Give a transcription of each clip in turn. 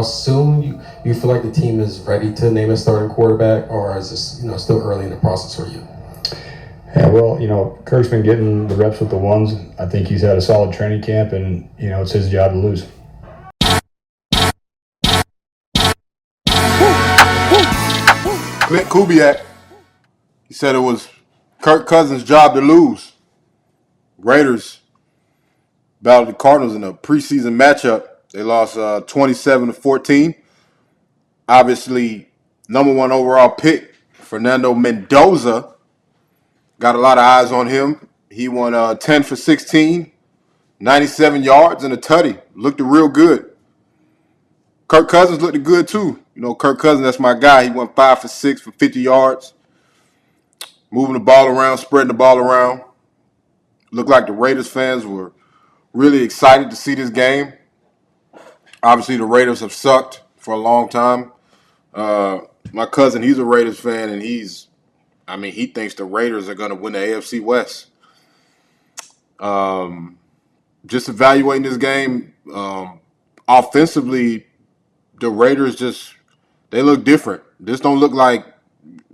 soon you feel like the team is ready to name a starting quarterback, or is this still early in the process for you? Yeah, well, Kirk's been getting the reps with the ones. I think he's had a solid training camp, and it's his job to lose. Kubiak, he said it was Kirk Cousins' job to lose. Raiders battled the Cardinals in a preseason matchup. They lost 27-14. Obviously, number one overall pick, Fernando Mendoza, got a lot of eyes on him. He won 10 for 16, 97 yards and a tutty. Looked real good. Kirk Cousins looked good too. Kirk Cousins, that's my guy. He went 5 for 6 for 50 yards, moving the ball around, spreading the ball around. Looked like the Raiders fans were really excited to see this game. Obviously, the Raiders have sucked for a long time. My cousin, he's a Raiders fan, and he thinks the Raiders are going to win the AFC West. Just evaluating this game, offensively, the Raiders they look different. This don't look like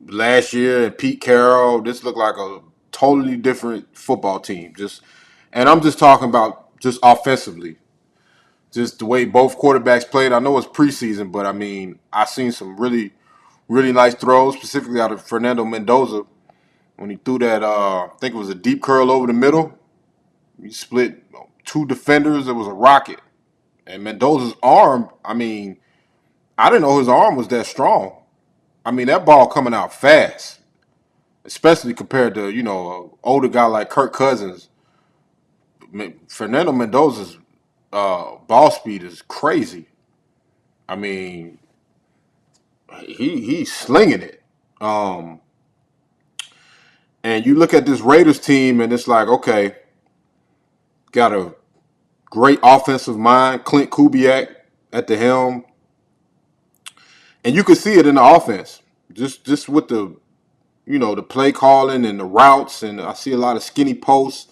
last year and Pete Carroll. This looked like a totally different football team. And I'm just talking about just offensively, just the way both quarterbacks played. I know it's preseason, but I seen some really, really nice throws, specifically out of Fernando Mendoza when he threw that. I think it was a deep curl over the middle. He split two defenders. It was a rocket. And Mendoza's arm, I didn't know his arm was that strong. That ball coming out fast, especially compared to, an older guy like Kirk Cousins. Fernando Mendoza's ball speed is crazy. He's slinging it. And you look at this Raiders team, and it's like, okay, got a great offensive mind, Clint Kubiak at the helm. And you can see it in the offense. Just with the play calling and the routes, and I see a lot of skinny posts.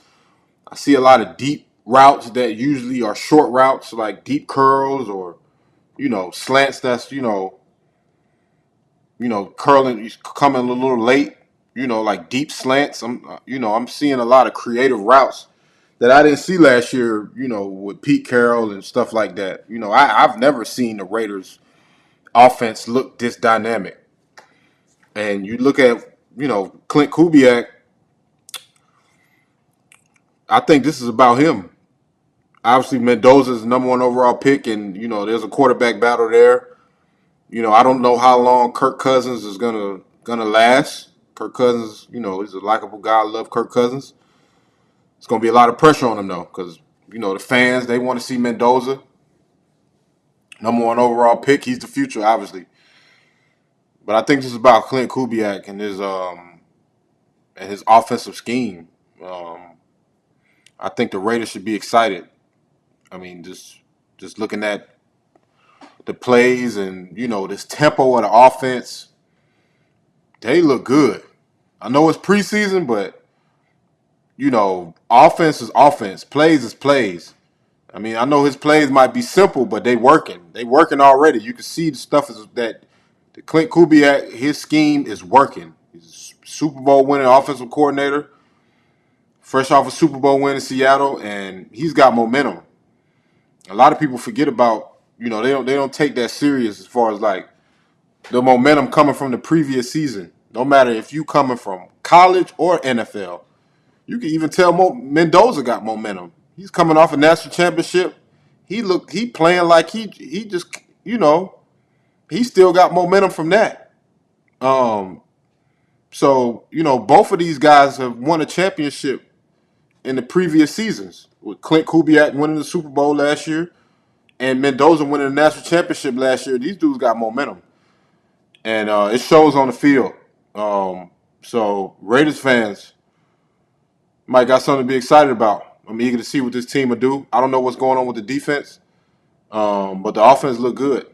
I see a lot of deep routes that usually are short routes, like deep curls or, slants that's, curling, coming a little late, like deep slants. I'm seeing a lot of creative routes that I didn't see last year, with Pete Carroll and stuff like that. I've never seen the Raiders offense look this dynamic. And you look at, Clint Kubiak, I think this is about him. Obviously, Mendoza's the number one overall pick, and, there's a quarterback battle there. I don't know how long Kirk Cousins is gonna last. Kirk Cousins, he's a likable guy. I love Kirk Cousins. It's gonna be a lot of pressure on him though, because the fans, they want to see Mendoza, number one overall pick. He's the future, obviously. But I think this is about Clint Kubiak and his offensive scheme. I think the Raiders should be excited. Just looking at the plays and this tempo of the offense, they look good. I know it's preseason, but offense is offense, plays is plays. I know his plays might be simple, but they working. They working already. You can see the stuff that the Clint Kubiak, his scheme is working. He's a Super Bowl winning offensive coordinator, fresh off a Super Bowl win in Seattle, and he's got momentum. A lot of people forget about, they don't take that serious as far as like the momentum coming from the previous season. No matter if you coming from college or NFL, you can even tell Mendoza got momentum. He's coming off a national championship. He playing like he just he still got momentum from that. So both of these guys have won a championship in the previous seasons, with Clint Kubiak winning the Super Bowl last year and Mendoza winning the national championship last year. These dudes got momentum, and it shows on the field. So Raiders fans might got something to be excited about. I'm eager to see what this team will do. I don't know what's going on with the defense, but the offense look good.